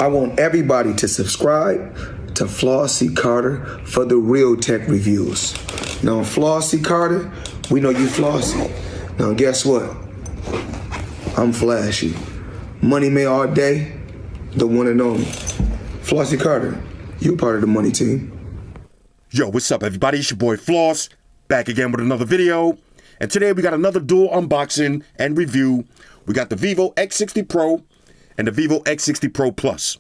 I want everybody to subscribe to Flossie Carter for the real tech reviews. Now, Flossie Carter, we know you Flossie. Now, guess what? I'm flashy. Money May all day, the one and only. Flossie Carter, you part of the money team. Yo, what's up, everybody? It's your boy Floss, back again with another video. And today we got another dual unboxing and review. We got the Vivo X60 Pro and the Vivo X60 Pro Plus.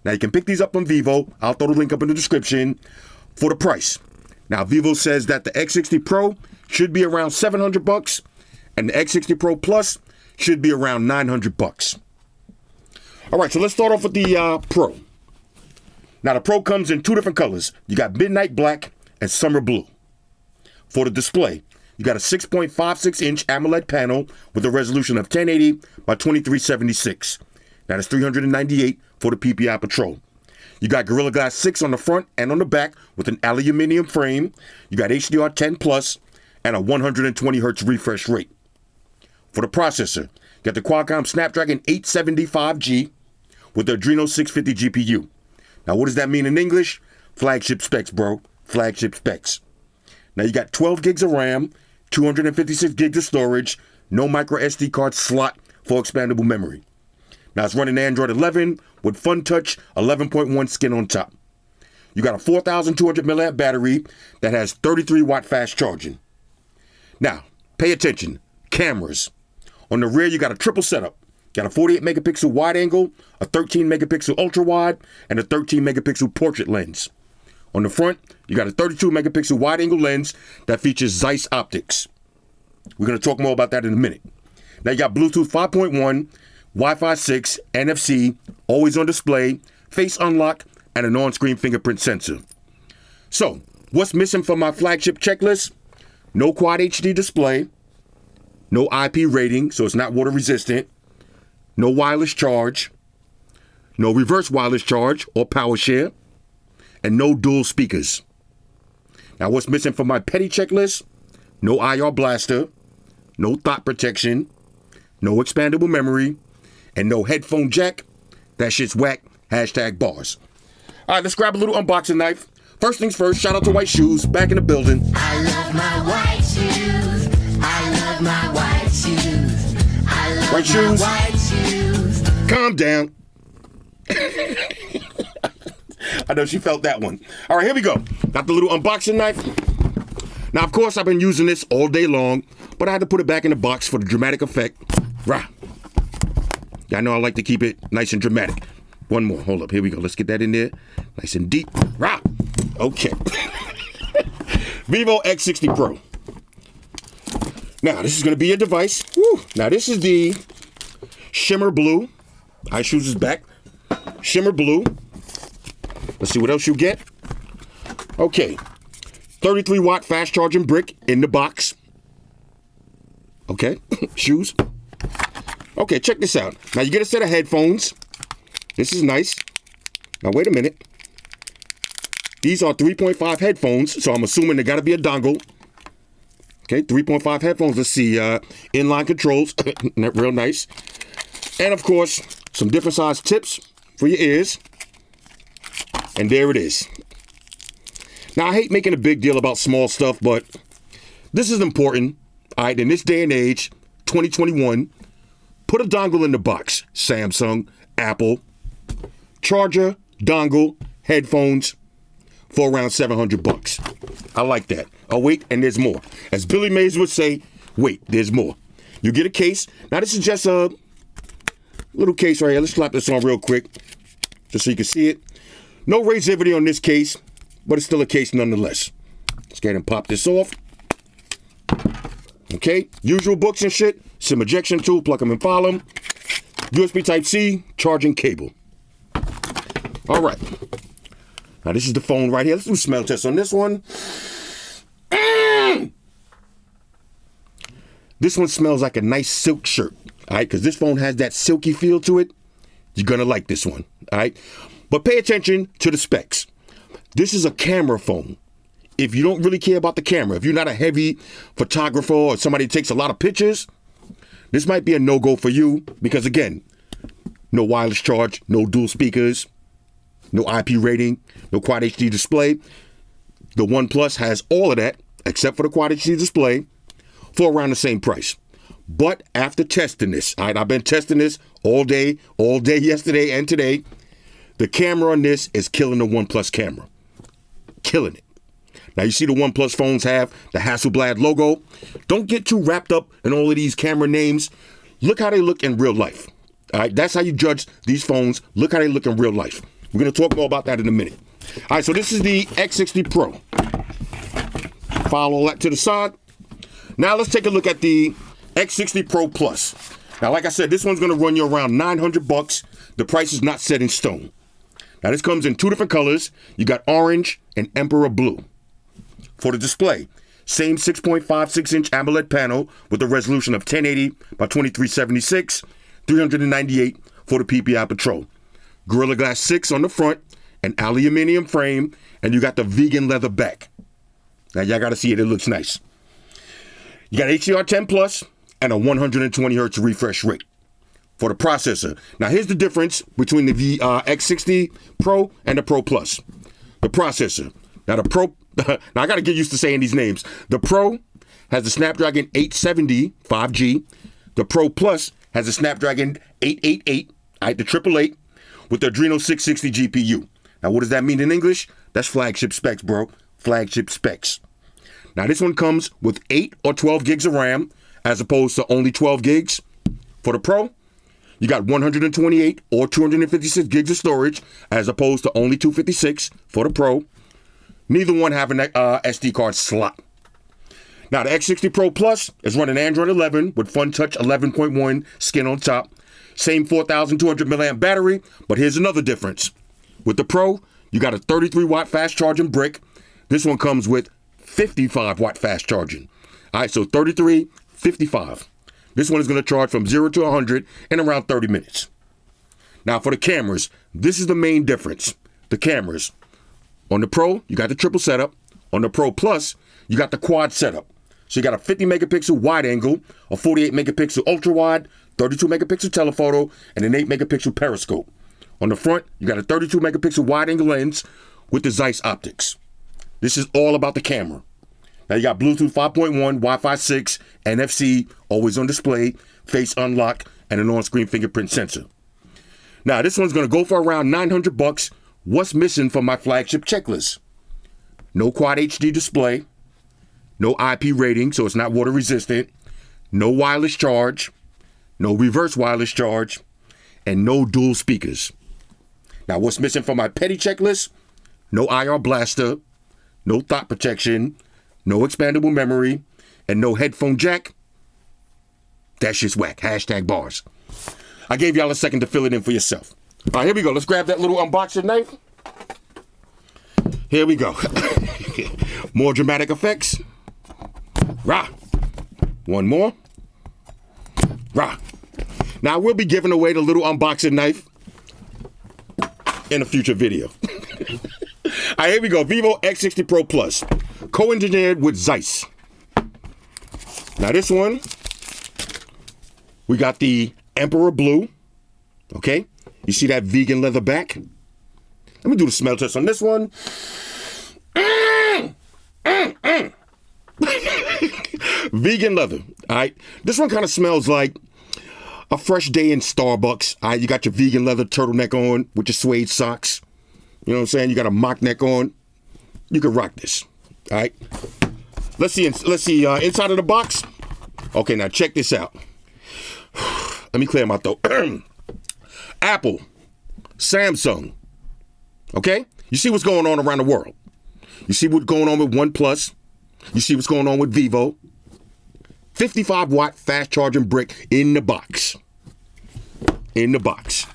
Now you can pick these up on Vivo. I'll throw the link up in the description for the price. Now Vivo says that the X60 Pro should be around $700 and the X60 Pro Plus should be around $900. All right, so let's start off with the Pro. Now the Pro comes in two different colors. You got midnight black and summer blue. For the display, you got a 6.56-inch AMOLED panel with a resolution of 1080 by 2376. That is 398 for the PPI Patrol. You got Gorilla Glass 6 on the front and on the back with an aluminum frame. You got HDR10 Plus and a 120 Hz refresh rate. For the processor, you got the Qualcomm Snapdragon 875G with the Adreno 650 GPU. Now, what does that mean in English? Flagship specs, bro. Flagship specs. Now, you got 12 gigs of RAM, 256 gigs of storage, no micro SD card slot for expandable memory. Now, it's running Android 11 with FunTouch 11.1 skin on top. You got a 4,200 milliamp battery that has 33 watt fast charging. Now, pay attention. Cameras. On the rear, you got a triple setup. You got a 48 megapixel wide angle, a 13 megapixel ultra wide, and a 13 megapixel portrait lens. On the front, you got a 32 megapixel wide angle lens that features Zeiss optics. We're going to talk more about that in a minute. Now you got Bluetooth 5.1, Wi-Fi 6, NFC, always on display, face unlock, and an on-screen fingerprint sensor. So, what's missing from my flagship checklist? No Quad HD display, no IP rating, so it's not water resistant, no wireless charge, no reverse wireless charge or power share, and no dual speakers. Now, what's missing from my petty checklist? No IR blaster, no thought protection, no expandable memory, and no headphone jack. That shit's whack. Hashtag bars. All right, let's grab a little unboxing knife. First things first, shout out to White Shoes, back in the building. I love my white shoes. I love my white shoes. I love White shoes. my white shoes. Calm down. I know she felt that one. All right, here we go. Got the little unboxing knife. Now, of course, I've been using this all day long, but I had to put it back in the box for the dramatic effect. Rah. I know I like to keep it nice and dramatic. One more. Hold up. Here we go. Let's get that in there. Nice and deep. Rah. Okay. Vivo X60 Pro. Now, this is going to be a device. Woo. Now, this is the Shimmer Blue. White Shoes is back. Shimmer Blue. Let's see what else you get. Okay. 33 watt fast charging brick in the box. Okay. Shoes. Okay, check this out. Now you get a set of headphones. This is nice. Now wait a minute. These are 3.5 headphones, so I'm assuming they gotta be a dongle. Okay, 3.5 headphones. Let's see. Inline controls. Real nice. And of course, some different size tips for your ears. And there it is. Now, I hate making a big deal about small stuff, but this is important. All right, in this day and age, 2021, put a dongle in the box. Samsung, Apple, charger, dongle, headphones for around $700. I like that. Oh, wait, and there's more. As Billy Mays would say, wait, there's more. You get a case. Now, this is just a little case right here. Let's slap this on real quick just so you can see it. No razivity on this case, but it's still a case nonetheless. Let's go ahead and pop this off. Okay, usual books and shit. SIM ejection tool, plug them and file them. USB Type-C, charging cable. All right. Now this is the phone right here. Let's do a smell test on this one. This one smells like a nice silk shirt. All right, because this phone has that silky feel to it. You're going to like this one. All right. But pay attention to the specs. This is a camera phone. If you don't really care about the camera, if you're not a heavy photographer or somebody who takes a lot of pictures, this might be a no-go for you because, again, no wireless charge, no dual speakers, no IP rating, no Quad HD display. The OnePlus has all of that, except for the Quad HD display, for around the same price. But after testing this, all right, I've been testing this all day yesterday and today. The camera on this is killing the OnePlus camera. Killing it. Now, you see the OnePlus phones have the Hasselblad logo. Don't get too wrapped up in all of these camera names. Look how they look in real life. All right, that's how you judge these phones. Look how they look in real life. We're going to talk more about that in a minute. All right, so this is the X60 Pro. File all that to the side. Now, let's take a look at the X60 Pro Plus. Now, like I said, this one's going to run you around $900. The price is not set in stone. Now, this comes in two different colors. You got orange and Emperor Blue. For the display, same 6.56-inch AMOLED panel with a resolution of 1080 by 2376, 398 for the PPI Patrol. Gorilla Glass 6 on the front, an aluminum frame, and you got the vegan leather back. Now, y'all got to see it. It looks nice. You got HDR10 Plus and a 120 hertz refresh rate. For the processor, now here's the difference between the X60 Pro and the Pro Plus. The processor. Now, the Pro, now I got to get used to saying these names. The Pro has the Snapdragon 870 5G. The Pro Plus has a Snapdragon 888, the 888, with the Adreno 660 GPU. Now, what does that mean in English? That's flagship specs, bro. Flagship specs. Now, this one comes with 8 or 12 gigs of RAM, as opposed to only 12 gigs. For the Pro, you got 128 or 256 gigs of storage, as opposed to only 256 for the Pro. Neither one have an SD card slot. Now, the X60 Pro Plus is running Android 11 with FunTouch 11.1 skin on top. Same 4,200 milliamp battery, but here's another difference. With the Pro, you got a 33-watt fast charging brick. This one comes with 55-watt fast charging. All right, so 33, 55. This one is going to charge from 0 to 100 in around 30 minutes. Now, for the cameras, this is the main difference. The cameras. On the Pro, you got the triple setup. On the Pro Plus, you got the quad setup. So you got a 50 megapixel wide angle, a 48 megapixel ultra wide, 32 megapixel telephoto, and an 8 megapixel periscope. On the front, you got a 32 megapixel wide angle lens with the Zeiss optics. This is all about the camera. Now you got Bluetooth 5.1, Wi-Fi 6, NFC, always on display, face unlock, and an on-screen fingerprint sensor. Now this one's gonna go for around $900. What's missing from my flagship checklist? No Quad HD display, no IP rating, so it's not water resistant, no wireless charge, no reverse wireless charge, and no dual speakers. Now what's missing from my petty checklist? No IR blaster, no thought protection, no expandable memory, and no headphone jack. That's just whack. Hashtag bars. I gave y'all a second to fill it in for yourself. All right, here we go. Let's grab that little unboxing knife. Here we go. More dramatic effects. Rah. One more. Rah. Now, we'll be giving away the little unboxing knife in a future video. All right, here we go. Vivo X60 Pro Plus. Co-engineered with Zeiss. Now, this one, we got the Emperor Blue. Okay? You see that vegan leather back? Let me do the smell test on this one. Vegan leather. All right. This one kind of smells like a fresh day in Starbucks. All right. You got your vegan leather turtleneck on with your suede socks. You know what I'm saying? You got a mock neck on. You can rock this. All right. Let's see inside of the box. Okay. Now check this out. Let me clear my throat. Apple, Samsung, okay? You see what's going on around the world. You see what's going on with OnePlus. You see what's going on with Vivo. 55-watt fast charging brick in the box. In the box.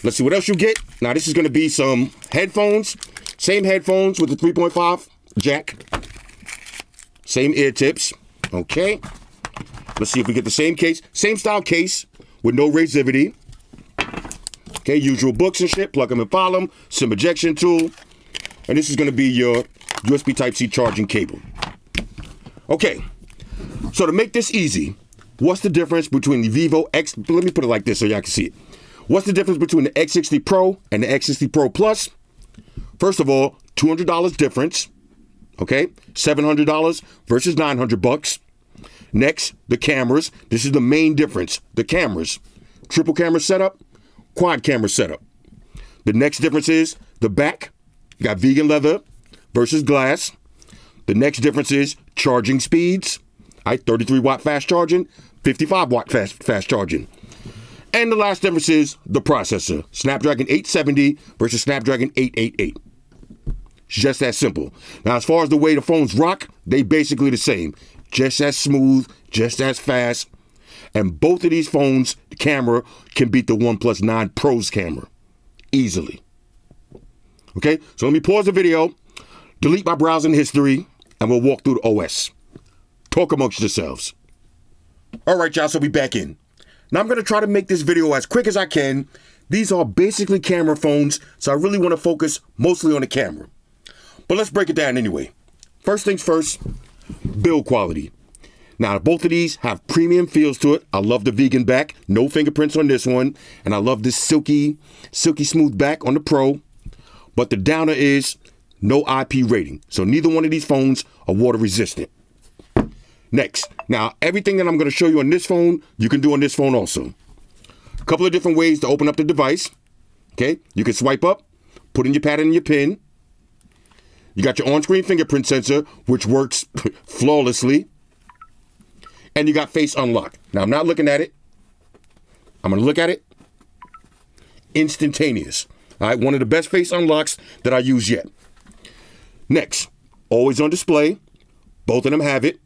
Let's see what else you get. Now, this is going to be some headphones. Same headphones with the 3.5 jack. Same ear tips. Okay. Let's see if we get the same case. Same style case with no razivity. Okay, usual books and shit, plug them and file them, some ejection tool, and this is going to be your USB Type-C charging cable. Okay, so to make this easy, what's the difference between the Vivo X, let me put it like this so y'all can see it. What's the difference between the X60 Pro and the X60 Pro Plus? First of all, $200 difference. Okay, $700 versus $900. Next, the cameras. This is the main difference. The cameras. Triple camera setup, quad camera setup. The next difference is the back. You got vegan leather versus glass. The next difference is charging speeds. 33 watt fast charging, 55 watt fast charging. And the last difference is the processor. Snapdragon 870 versus Snapdragon 888. It's just that simple. Now, as far as the way the phones rock, they basically the same. Just as smooth, just as fast. And both of these phones, the camera can beat the OnePlus 9 Pro's camera easily. Okay, so let me pause the video, delete my browsing history, and we'll walk through the OS. Talk amongst yourselves. All right, y'all, so we back in. Now I'm going to try to make this video as quick as I can. These are basically camera phones, so I really want to focus mostly on the camera. But let's break it down anyway. First things first, build quality. Now, both of these have premium feels to it. I love the vegan back, no fingerprints on this one. And I love this silky smooth back on the Pro. But the downer is no IP rating. So neither one of these phones are water resistant. Next, now everything that I'm going to show you on this phone, you can do on this phone also. A couple of different ways to open up the device. Okay, you can swipe up, put in your pattern and your pin. You got your on-screen fingerprint sensor, which works flawlessly. And you got face unlock. Now, I'm not looking at it. I'm going to look at it. Instantaneous. All right, one of the best face unlocks that I use yet. Next, always on display. Both of them have it.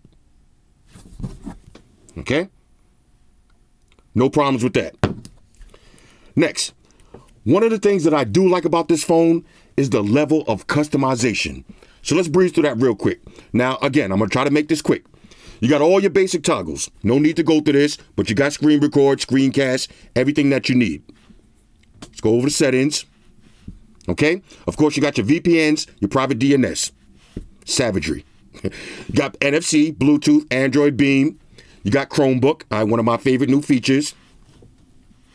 Okay? No problems with that. Next, one of the things that I do like about this phone is the level of customization. So let's breeze through that real quick. Now, again, I'm going to try to make this quick. You got all your basic toggles. No need to go through this, but you got screen record, screencast, everything that you need. Let's go over the settings. Okay? Of course, you got your VPNs, your private DNS. Savagery. You got NFC, Bluetooth, Android Beam. You got Chromebook, one of my favorite new features.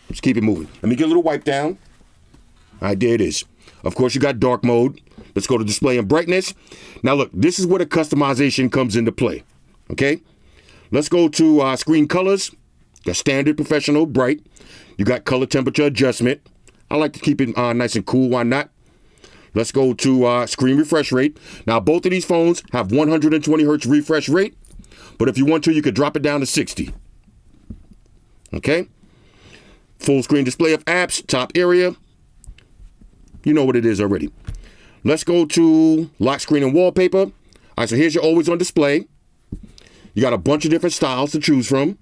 Let's keep it moving. Let me get a little wipe down. All right, there it is. Of course, you got dark mode. Let's go to display and brightness. Now, look, this is where the customization comes into play. Okay? Let's go to screen colors. Got standard, professional, bright. You got color temperature adjustment. I like to keep it nice and cool. Why not? Let's go to screen refresh rate. Now, both of these phones have 120 hertz refresh rate. But if you want to, you could drop it down to 60. Okay? Full screen display of apps, top area. You know what it is already. Let's go to lock screen and wallpaper. All right, so here's your always on display. You got a bunch of different styles to choose from.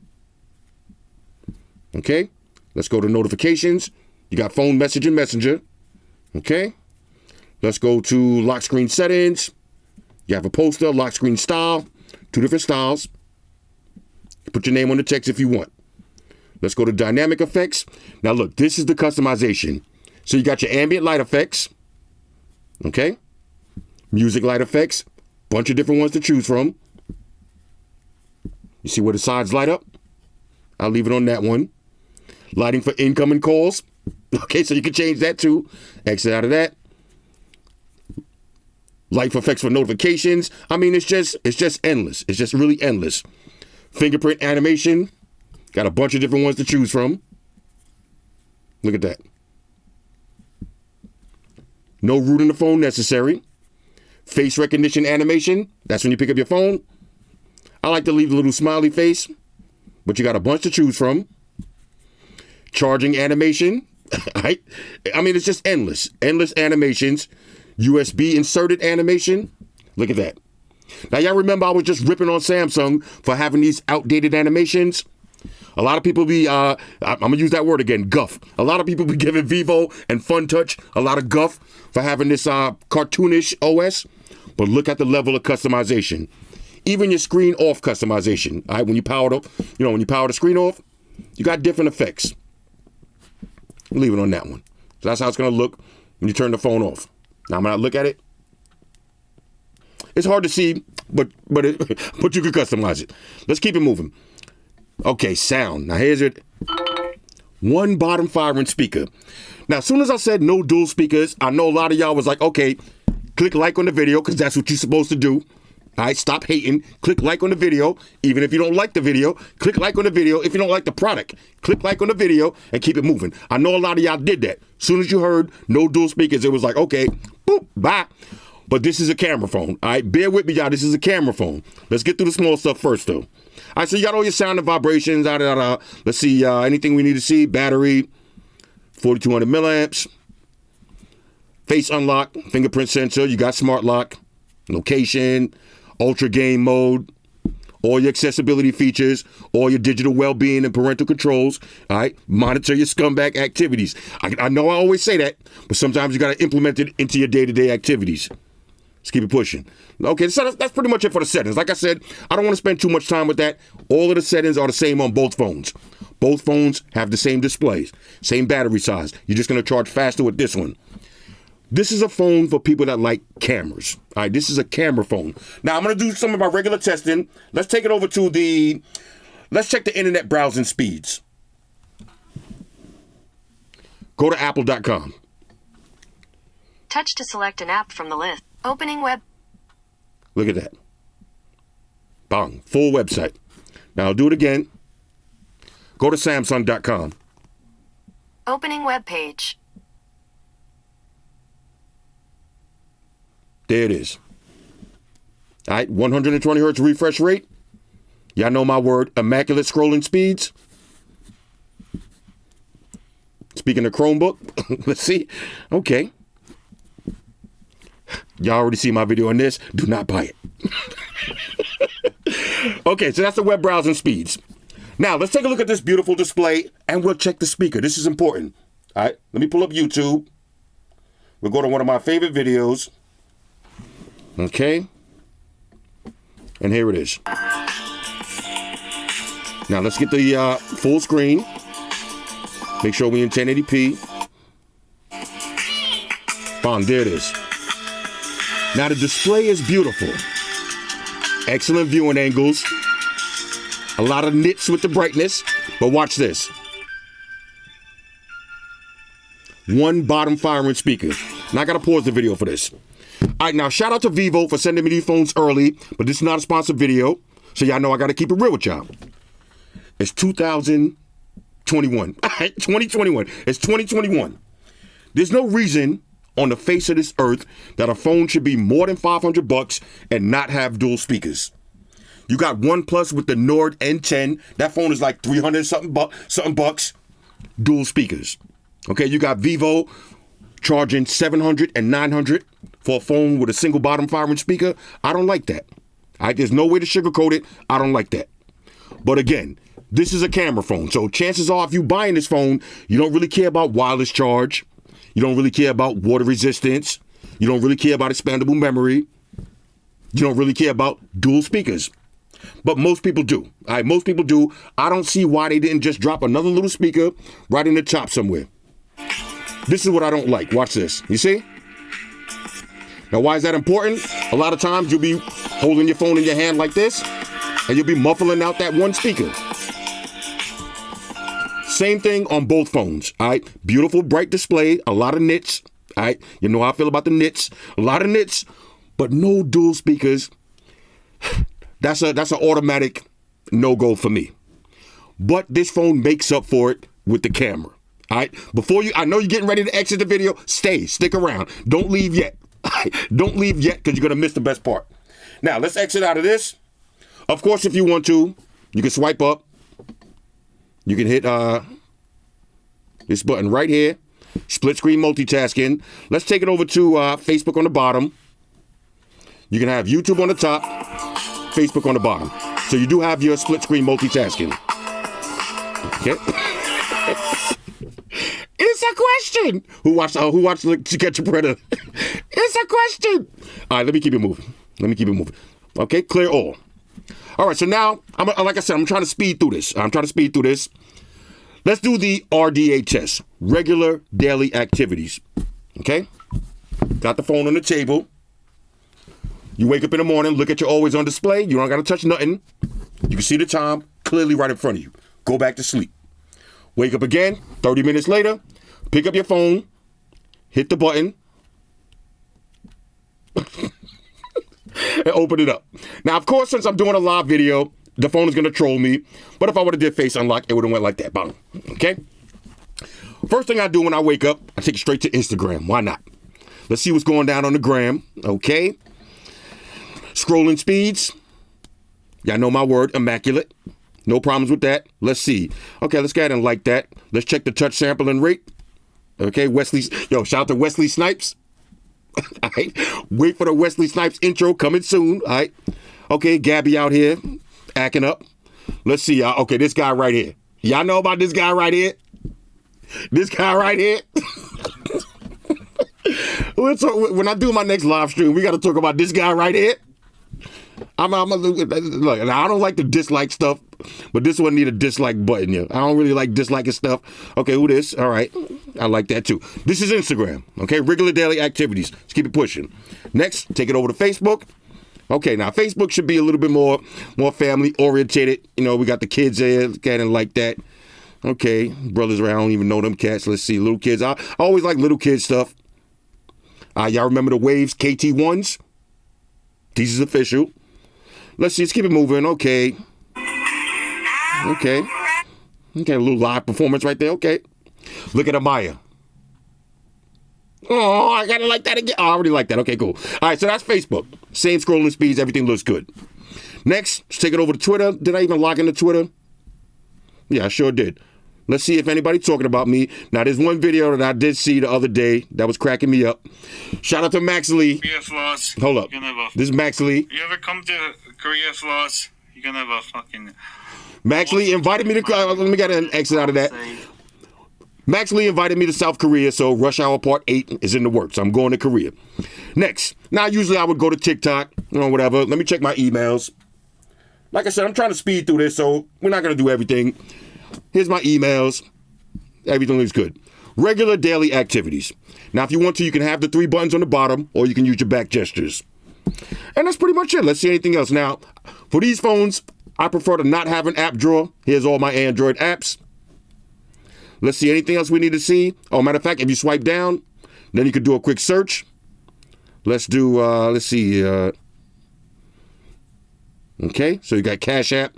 Okay? Let's go to notifications. You got phone, message, and messenger. Okay? Let's go to lock screen settings. You have a poster, lock screen style. Two different styles. Put your name on the text if you want. Let's go to dynamic effects. Now look, this is the customization. So you got your ambient light effects. Okay? Music light effects. Bunch of different ones to choose from. You see where the sides light up? I'll leave it on that one. Lighting for incoming calls. Okay, so you can change that too. Exit out of that. Light for effects for notifications. I mean, it's just endless. It's just really endless. Fingerprint animation. Got a bunch of different ones to choose from. Look at that. No rooting the phone necessary. Face recognition animation. That's when you pick up your phone. I like to leave the little smiley face, but you got a bunch to choose from. Charging animation. Right? I mean, it's just endless. Endless animations. USB inserted animation. Look at that. Now, y'all remember I was just ripping on Samsung for having these outdated animations? A lot of people be, I'm going to use that word again, guff. A lot of people be giving Vivo and FunTouch a lot of guff for having this cartoonish OS. But look at the level of customization. Even your screen off customization. All right, when you power up, when you power the screen off, you got different effects. Leave it on that one. So that's how it's going to look when you turn the phone off. Now, when I look at it, it's hard to see, but you can customize it. Let's keep it moving. Okay, sound. Now, here's it. One bottom firing speaker. Now, as soon as I said no dual speakers, I know a lot of y'all was like, okay, click like on the video because that's what you're supposed to do. All right, stop hating. Click like on the video. Even if you don't like the video, click like on the video. If you don't like the product, click like on the video and keep it moving. I know a lot of y'all did that. As soon as you heard no dual speakers, it was like, okay, boop, bye. But this is a camera phone. All right, bear with me, y'all. This is a camera phone. Let's get through the small stuff first, though. All right, so you got all your sound and vibrations. Let's see, anything we need to see. Battery, 4,200 milliamps. Face unlock, fingerprint sensor. You got smart lock, location, ultra game mode, all your accessibility features, all your digital well-being and parental controls. All right, monitor your scumbag activities. I know I always say that, but sometimes you got to implement it into your day-to-day activities. Let's keep it pushing. Okay, so that's pretty much it for the settings. Like I said, I don't want to spend too much time with that. All of the settings are the same on both phones. Both phones have the same displays, same battery size. You're just going to charge faster with this one. This is a phone for people that like cameras. All right, this is a camera phone. Now, I'm going to do some of my regular testing. Let's take it over to let's check the internet browsing speeds. Go to apple.com. Touch to select an app from the list. Opening web. Look at that. Bang. Full website. Now I'll do it again. Go to Samsung.com. Opening web page. There it is. All right, 120 hertz refresh rate. Y'all know my word. Immaculate scrolling speeds. Speaking of Chromebook, let's see. Okay. Y'all already see my video on this. Do not buy it. Okay, so that's the web browsing speeds. Now, let's take a look at this beautiful display, and we'll check the speaker. This is important. All right, let me pull up YouTube. We'll go to one of my favorite videos. Okay. And here it is. Now, let's get the full screen. Make sure we're in 1080p. Bam, there it is. Now, the display is beautiful. Excellent viewing angles. A lot of nits with the brightness. But watch this. One bottom firing speaker. Now, I got to pause the video for this. All right, now, shout out to Vivo for sending me these phones early. But this is not a sponsored video. So y'all know I got to keep it real with y'all. It's 2021. All right, 2021. It's 2021. There's no reason on the face of this earth that a phone should be more than $500 and not have dual speakers. You got OnePlus with the Nord N10. That phone is like 300 something bucks. Dual speakers. Okay, you got Vivo charging $700 and $900 for a phone with a single bottom firing speaker. I don't like that. There's no way to sugarcoat it. I don't like that. But again, this is a camera phone. So chances are if you buying this phone, you don't really care about wireless charge. You don't really care about water resistance. You don't really care about expandable memory. You don't really care about dual speakers. But most people do. All right, most people do. I don't see why they didn't just drop another little speaker right in the top somewhere. This is what I don't like. Watch this. You see? Now, why is that important? A lot of times you'll be holding your phone in your hand like this, and you'll be muffling out that one speaker. Same thing on both phones, all right? Beautiful, bright display, a lot of nits, all right? You know how I feel about the nits. A lot of nits, but no dual speakers. That's an automatic no-go for me. But this phone makes up for it with the camera, all right? I know you're getting ready to exit the video. Stick around. Don't leave yet. Don't leave yet because you're going to miss the best part. Now, let's exit out of this. Of course, if you want to, you can swipe up. You can hit this button right here, split screen multitasking. Let's take it over to Facebook on the bottom. You can have YouTube on the top, Facebook on the bottom. So you do have your split screen multitasking. Okay. It's a question. Who watched To Catch a Predator? It's a question. All right, let me keep it moving. Okay, clear all. All right, so now, like I said, I'm trying to speed through this. Let's do the RDA test, regular daily activities. Okay? Got the phone on the table. You wake up in the morning, look at your always on display. You don't got to touch nothing. You can see the time clearly right in front of you. Go back to sleep. Wake up again, 30 minutes later, pick up your phone, hit the button, and open it up. Now, of course, since I'm doing a live video, the phone is going to troll me. But if I would have did face unlock, it would have went like that. Boom. Okay? First thing I do when I wake up, I take it straight to Instagram. Why not? Let's see what's going down on the gram. Okay? Scrolling speeds. Y'all know my word, immaculate. No problems with that. Let's see. Okay, let's go ahead and like that. Let's check the touch sampling rate. Okay, shout out to Wesley Snipes. All right. Wait for the Wesley Snipes intro coming soon. All right. Okay, Gabby out here acting up. Let's see, y'all. Okay, this guy right here. Y'all know about this guy right here? This guy right here? When I do my next live stream, we got to talk about this guy right here. Look, and I don't like the dislike stuff, but this one need a dislike button. Yeah, I don't really like disliking stuff. Okay, who this? All right, I like that too. This is Instagram. Okay, regular daily activities. Let's keep it pushing. Next, take it over to Facebook. Okay, now Facebook should be a little bit more family orientated. You know, we got the kids there, getting like that. Okay, brothers around, I don't even know them cats. Let's see, little kids. I always like little kid stuff. Y'all remember the Waves KT1s? These is official. Let's see, let's keep it moving. Okay. Okay, a little live performance right there. Okay. Look at Amaya. Oh, I gotta like that again. Oh, I already like that. Okay, cool. All right, so that's Facebook. Same scrolling speeds. Everything looks good. Next, let's take it over to Twitter. Did I even log into Twitter? Yeah, I sure did. Let's see if anybody's talking about me. Now, there's one video that I did see the other day that was cracking me up. Shout out to Max Lee. Korea Floss. Hold up. This is Max Lee. You ever come to Korea Floss? You're gonna have a fucking... Max Lee invited me to... let me get an exit out of that. Max Lee invited me to South Korea, so Rush Hour Part 8 is in the works. I'm going to Korea. Next. Now, usually I would go to TikTok, whatever. Let me check my emails. Like I said, I'm trying to speed through this, so we're not going to do everything. Here's my emails. Everything looks good. Regular daily activities. Now, if you want to, you can have the 3 buttons on the bottom, or you can use your back gestures. And that's pretty much it. Let's see anything else. Now, for these phones, I prefer to not have an app drawer. Here's all my Android apps. Let's see anything else we need to see. Oh, matter of fact, if you swipe down, then you could do a quick search. Let's do, let's see. Okay, so you got Cash App.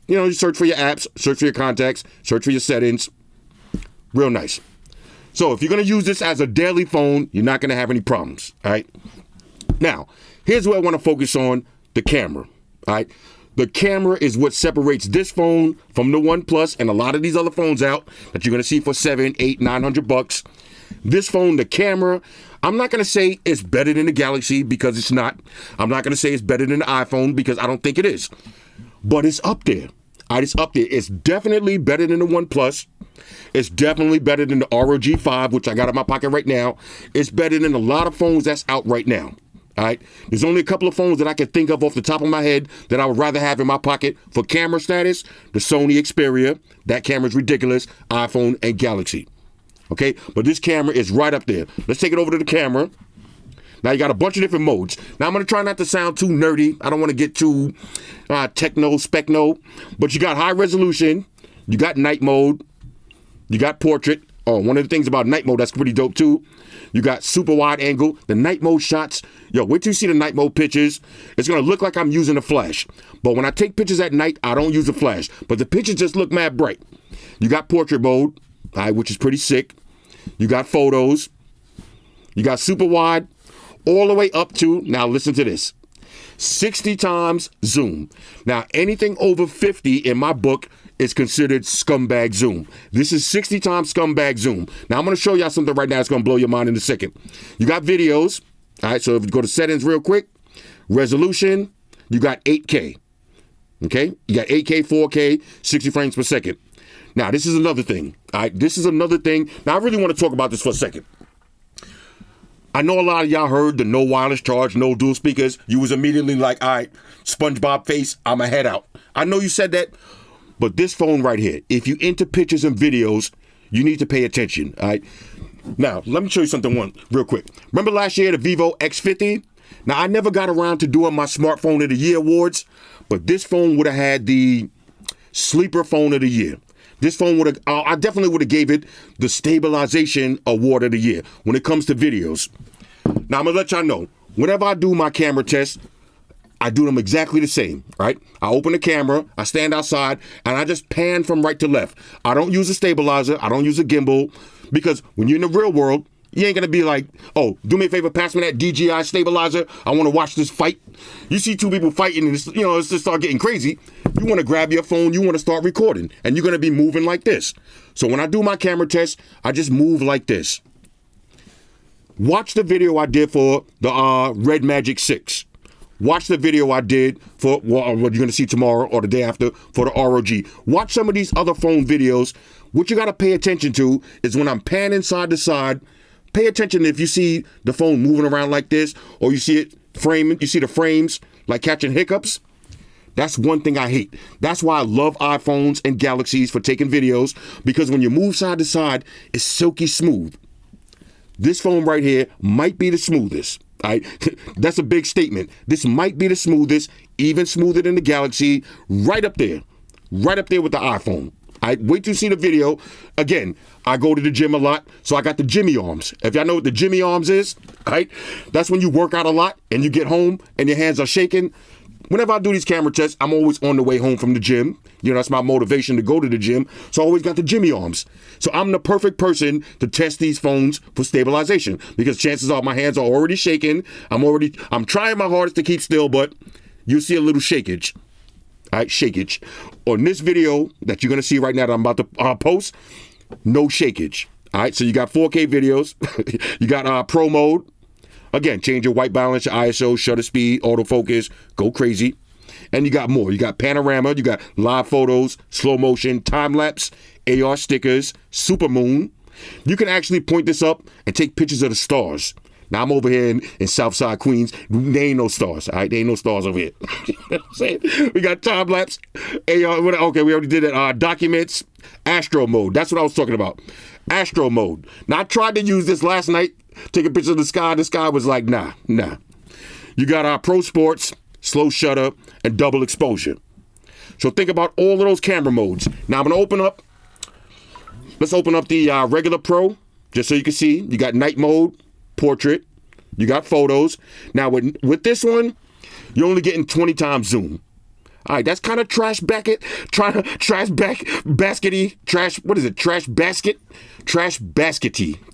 You search for your apps, search for your contacts, search for your settings. Real nice. So if you're going to use this as a daily phone, you're not going to have any problems. All right. Now, here's what I want to focus on, the camera. All right. The camera is what separates this phone from the OnePlus and a lot of these other phones out that you're going to see for $700, $800, $900. This phone, the camera, I'm not going to say it's better than the Galaxy because it's not. I'm not going to say it's better than the iPhone because I don't think it is. But it's up there. All right, it's up there. It's definitely better than the OnePlus. It's definitely better than the ROG 5, which I got in my pocket right now. It's better than a lot of phones that's out right now. All right. There's only a couple of phones that I can think of off the top of my head that I would rather have in my pocket for camera status. The Sony Xperia. That camera's ridiculous. iPhone and Galaxy. Okay. But this camera is right up there. Let's take it over to the camera. Now, you got a bunch of different modes. Now, I'm going to try not to sound too nerdy. I don't want to get too techno, but you got high resolution. You got night mode. You got portrait. Oh, one of the things about night mode that's pretty dope, too. You got super wide angle. The night mode shots. Yo, wait till you see the night mode pictures. It's going to look like I'm using a flash. But when I take pictures at night, I don't use a flash. But the pictures just look mad bright. You got portrait mode, all right, which is pretty sick. You got photos. You got super wide. All the way up to, now listen to this, 60 times zoom. Now, anything over 50 in my book is considered scumbag zoom. This is 60 times scumbag zoom. Now, I'm going to show y'all something right now that's going to blow your mind in a second. You got videos. All right, so if you go to settings real quick, resolution, you got 8K. Okay, you got 8K, 4K, 60 frames per second. Now, this is another thing. All right, this is another thing. Now, I really want to talk about this for a second. I know a lot of y'all heard the no wireless charge, no dual speakers. You was immediately like, all right, SpongeBob face, I'ma head out. I know you said that, but this phone right here, if you into pictures and videos, you need to pay attention, all right? Now, let me show you something real quick. Remember last year, the Vivo X50? Now, I never got around to doing my Smartphone of the Year awards, but this phone would have had the Sleeper Phone of the Year. This phone would have, I definitely would have gave it the stabilization award of the year when it comes to videos. Now I'm gonna let y'all know, whenever I do my camera tests, I do them exactly the same, right? I open the camera, I stand outside, and I just pan from right to left. I don't use a stabilizer, I don't use a gimbal, because when you're in the real world, you ain't gonna be like, oh, do me a favor, pass me that DJI stabilizer. I wanna watch this fight. You see two people fighting and it's just start getting crazy. You wanna grab your phone, you wanna start recording, and you're gonna be moving like this. So when I do my camera test, I just move like this. Watch the video I did for the Red Magic 6. Watch the video I did for what you're going to see tomorrow or the day after for the ROG. Watch some of these other phone videos. What you got to pay attention to is when I'm panning side to side, pay attention if you see the phone moving around like this or you see it framing, you see the frames like catching hiccups. That's one thing I hate. That's why I love iPhones and Galaxies for taking videos, because when you move side to side, it's silky smooth. This phone right here might be the smoothest. That's a big statement. This might be the smoothest, even smoother than the Galaxy, right up there with the iPhone. Wait till you see the video. Again, I go to the gym a lot, so I got the Jimmy arms. If y'all know what the Jimmy arms is, right? That's when you work out a lot and you get home and your hands are shaking. Whenever I do these camera tests, I'm always on the way home from the gym. That's my motivation to go to the gym. So I always got the Jimmy arms. So I'm the perfect person to test these phones for stabilization, because chances are my hands are already shaking. I'm trying my hardest to keep still, but you'll see a little shakeage. All right, shakeage. On this video that you're going to see right now that I'm about to post, no shakeage. All right, so you got 4K videos. You got Pro mode. Again, change your white balance, your ISO, shutter speed, autofocus, go crazy. And you got more. You got panorama, you got live photos, slow motion, time lapse, AR stickers, super moon. You can actually point this up and take pictures of the stars. Now I'm over here in Southside Queens. There ain't no stars. All right, there ain't no stars over here. You know what I'm saying? We got time lapse, AR. Okay, we already did it. Documents, Astro mode. That's what I was talking about. Astro mode. Now I tried to use this last night. Take a picture of the sky. The sky was like, nah. You got our Pro Sports, slow shutter, and double exposure. So think about all of those camera modes. Now I'm going to let's open up the regular Pro, just so you can see. You got night mode, portrait, you got photos. Now with this one, you're only getting 20 times zoom. All right, that's kind of trash basket. Trash baskety.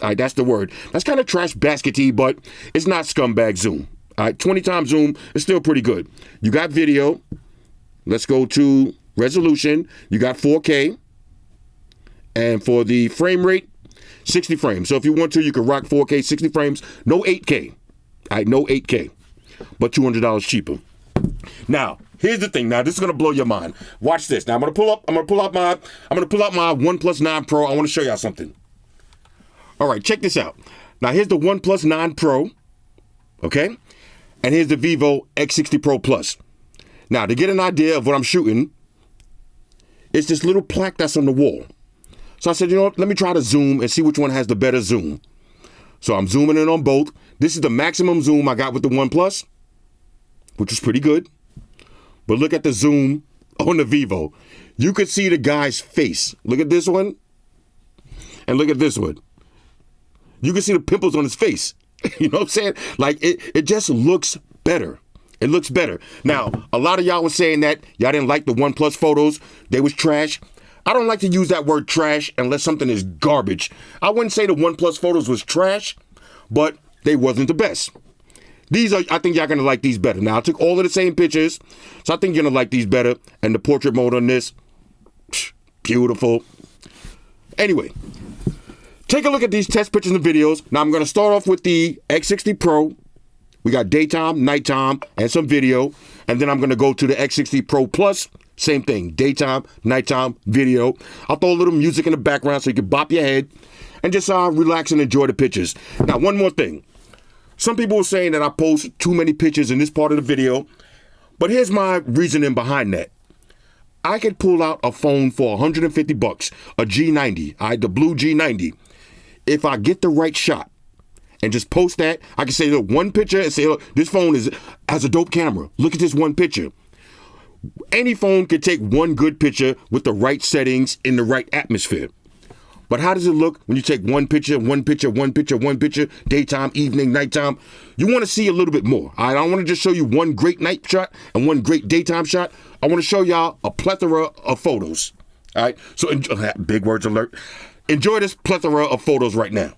All right, that's the word. That's kind of trash baskety, but it's not scumbag zoom. All right, 20 times zoom is still pretty good. You got video. Let's go to resolution. You got 4K. And for the frame rate, 60 frames. So if you want to, you can rock 4K, 60 frames. No 8K. All right, no 8K. But $200 cheaper. Now, here's the thing. Now, this is gonna blow your mind. Watch this. Now, I'm gonna pull out my OnePlus 9 Pro. I want to show y'all something. All right, check this out. Now, here's the OnePlus 9 Pro. Okay, and here's the Vivo X60 Pro Plus. Now, to get an idea of what I'm shooting, it's this little plaque that's on the wall. So I said, let me try to zoom and see which one has the better zoom. So I'm zooming in on both. This is the maximum zoom I got with the OnePlus, which is pretty good. But look at the zoom on the Vivo. You could see the guy's face. Look at this one. And look at this one. You can see the pimples on his face. You know what I'm saying? Like, it just looks better. It looks better. Now, a lot of y'all was saying that y'all didn't like the OnePlus photos. They was trash. I don't like to use that word trash unless something is garbage. I wouldn't say the OnePlus photos was trash, but they wasn't the best. I think y'all gonna like these better. Now, I took all of the same pictures, so I think you're gonna like these better. And the portrait mode on this, beautiful. Anyway, take a look at these test pictures and videos. Now, I'm gonna start off with the X60 Pro. We got daytime, nighttime, and some video. And then I'm gonna go to the X60 Pro Plus. Same thing, daytime, nighttime, video. I'll throw a little music in the background so you can bop your head and just relax and enjoy the pictures. Now, one more thing. Some people are saying that I post too many pictures in this part of the video, but here's my reasoning behind that. I could pull out a phone for $150, a G90, the blue G90. If I get the right shot and just post that, I can say, look, one picture and say, look, this phone has a dope camera. Look at this one picture. Any phone can take one good picture with the right settings in the right atmosphere. But how does it look when you take one picture, daytime, evening, nighttime? You want to see a little bit more. I don't want to just show you one great night shot and one great daytime shot. I want to show y'all a plethora of photos. All right, so big words alert. Enjoy this plethora of photos right now.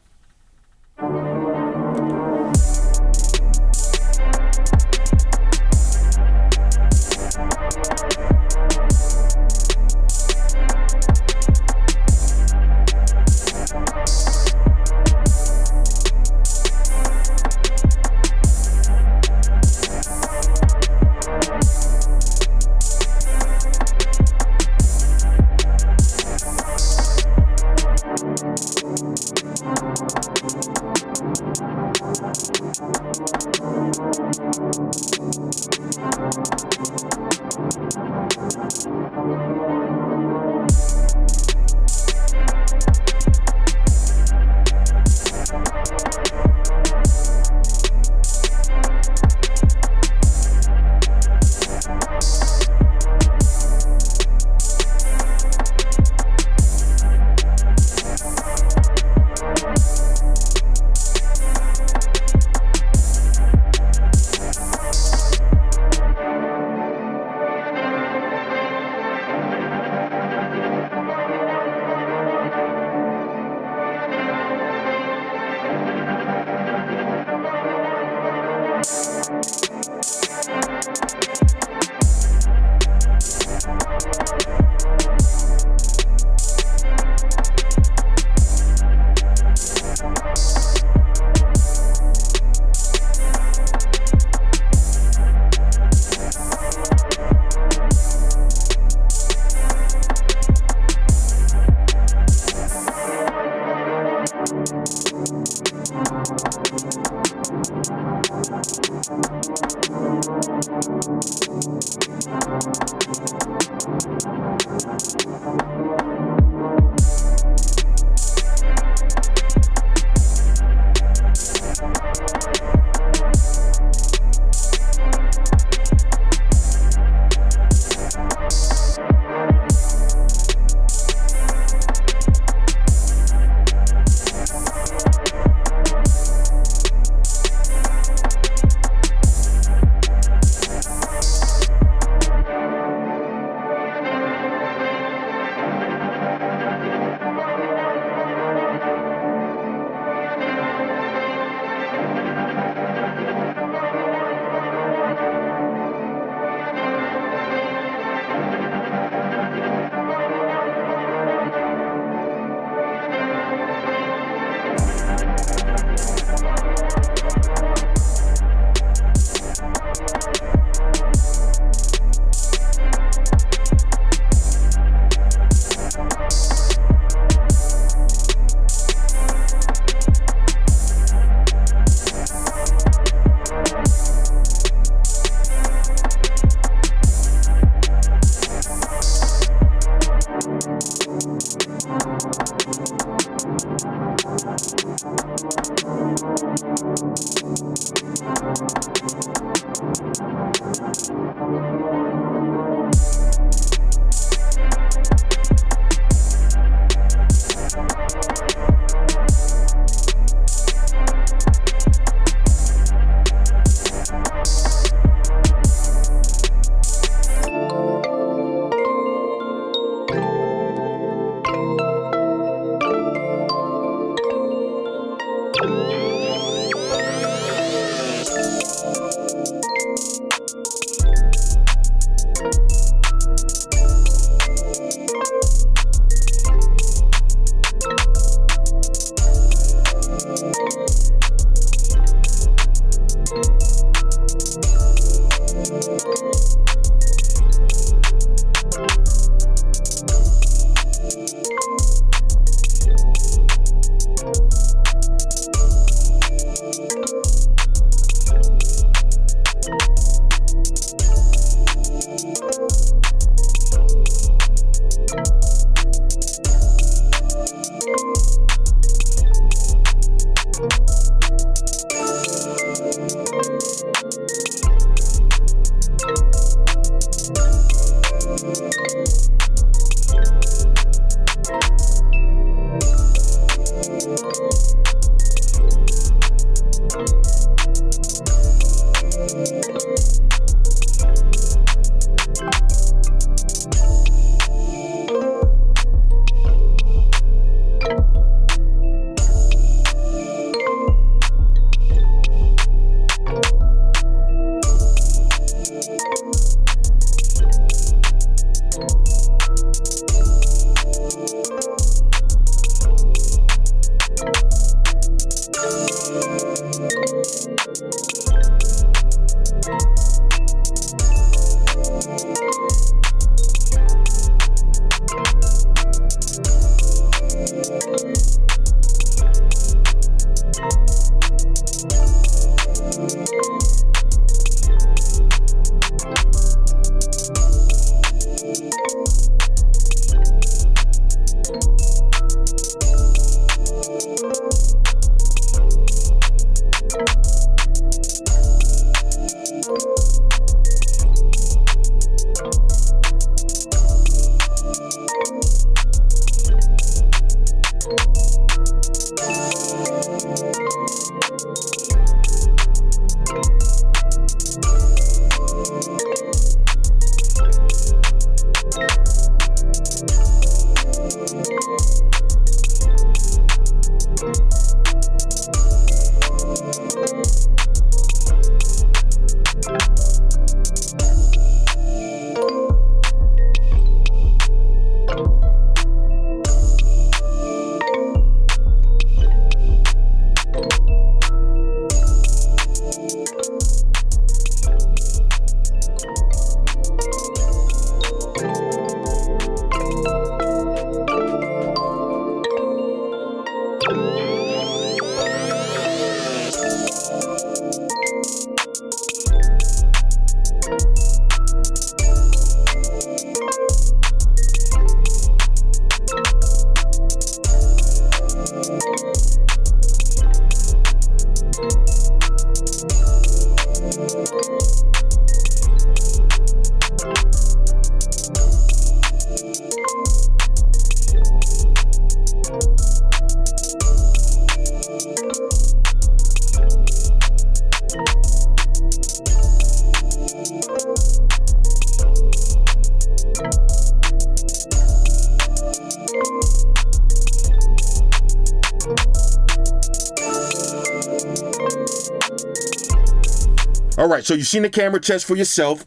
All right, so you've seen the camera test for yourself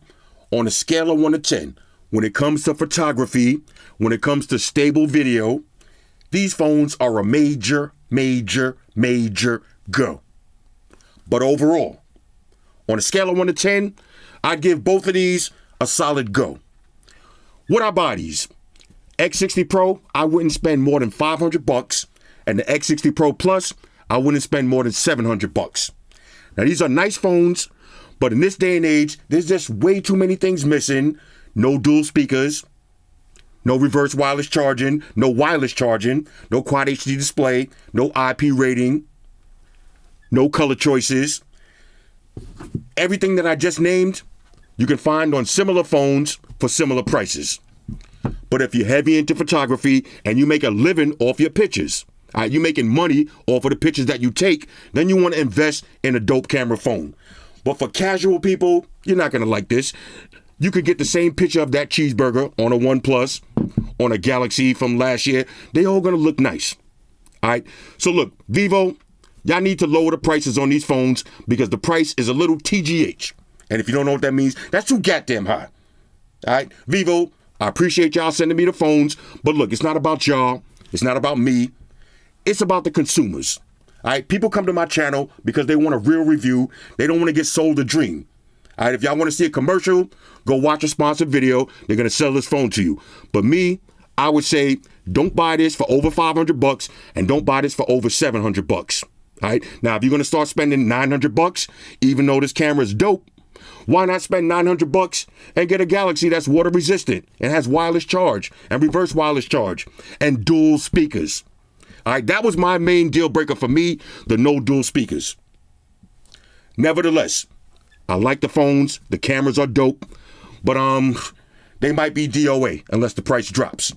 on a scale of 1 to 10. When it comes to photography, when it comes to stable video, these phones are a major go. But overall, on a scale of 1 to 10, I'd give both of these a solid go. Would I buy these? X60 Pro, I wouldn't spend more than $500, and the X60 Pro Plus, I wouldn't spend more than $700. Now, these are nice phones, but in this day and age, there's just way too many things missing. No dual speakers, no reverse wireless charging, no wireless charging, no quad HD display, no IP rating, no color choices. Everything that I just named, you can find on similar phones for similar prices. But if you're heavy into photography and you make a living off your pictures, you're making money off of the pictures that you take, then you want to invest in a dope camera phone. But for casual people, you're not going to like this. You could get the same picture of that cheeseburger on a OnePlus, on a Galaxy from last year. They all going to look nice. All right. So look, Vivo, y'all need to lower the prices on these phones because the price is a little TGH. And if you don't know what that means, that's too goddamn high. All right. Vivo, I appreciate y'all sending me the phones. But look, it's not about y'all. It's not about me. It's about the consumers. All right, people come to my channel because they want a real review. They don't want to get sold a dream. All right, if y'all want to see a commercial, go watch a sponsored video. They're going to sell this phone to you. But me, I would say don't buy this for over $500 and don't buy this for over $700. All right, now if you're going to start spending $900, even though this camera is dope, why not spend $900 and get a Galaxy that's water resistant and has wireless charge and reverse wireless charge and dual speakers? All right, that was my main deal breaker for me, the no dual speakers. Nevertheless, I like the phones. The cameras are dope, but they might be DOA unless the price drops.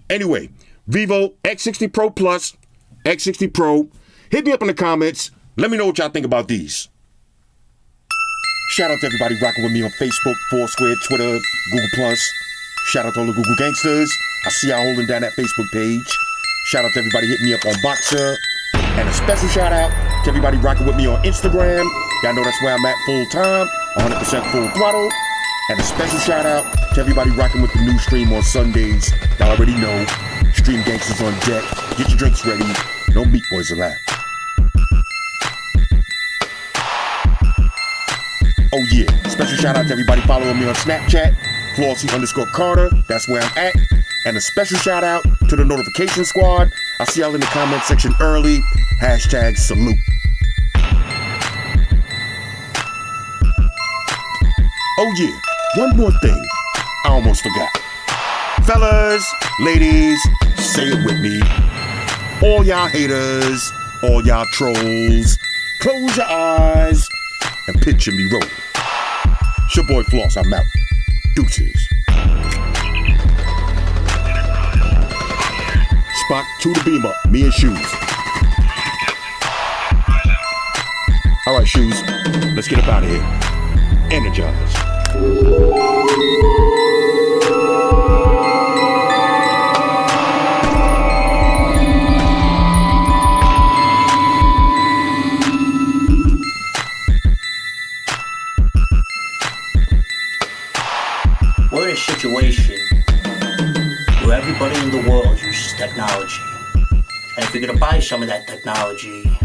Anyway, Vivo X60 Pro Plus, X60 Pro. Hit me up in the comments. Let me know what y'all think about these. Shout out to everybody rocking with me on Facebook, Foursquare, Twitter, Google+. Shout out to all the Google gangsters. I see y'all holding down that Facebook page. Shout out to everybody hitting me up on Boxer. And a special shout out to everybody rocking with me on Instagram. Y'all know that's where I'm at full time, 100% full throttle. And a special shout out to everybody rocking with the new stream on Sundays. Y'all already know, Stream Gangsters on deck. Get your drinks ready. No meat boys allowed. Oh yeah, special shout out to everybody following me on Snapchat, Flossy_Carter, that's where I'm at. And a special shout out to the notification squad. I'll see y'all in the comment section early. #salute. Oh yeah, one more thing. I almost forgot. Fellas, ladies, say it with me. All y'all haters, all y'all trolls, close your eyes and picture me rolling. It's your boy Floss, I'm out. Deuces. Spock to the beam up, me and Shoes. All right, Shoes, let's get up out of here. Energize. We're in a situation where everybody in the world uses technology. And if you're gonna buy some of that technology,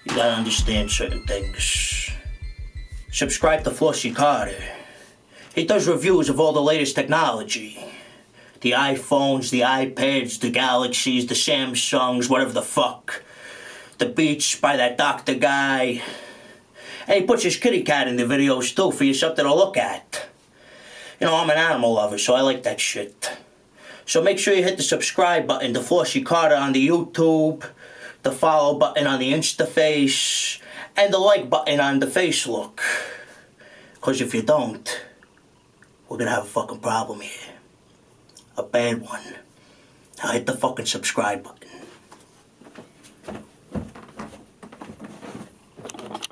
you gotta understand certain things. Subscribe to Flossy Carter. He does reviews of all the latest technology. The iPhones, the iPads, the Galaxies, the Samsungs, whatever the fuck. The Beats by that doctor guy. And he puts his kitty cat in the videos too for you something to look at. You know, I'm an animal lover, so I like that shit. So make sure you hit the subscribe button, the Flossie Carter on the YouTube, the follow button on the Instaface, and the like button on the Facebook. Because if you don't, we're gonna have a fucking problem here. A bad one. Now hit the fucking subscribe button.